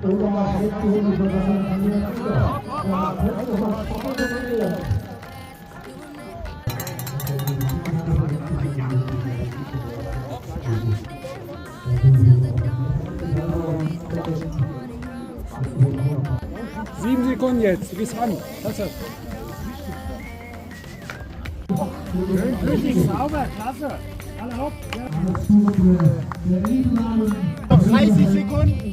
Sieben Sekunden jetzt, du gehst ran. Klasse. Richtig sauber, klasse. Alle hopp. Ja. Noch 30 Sekunden.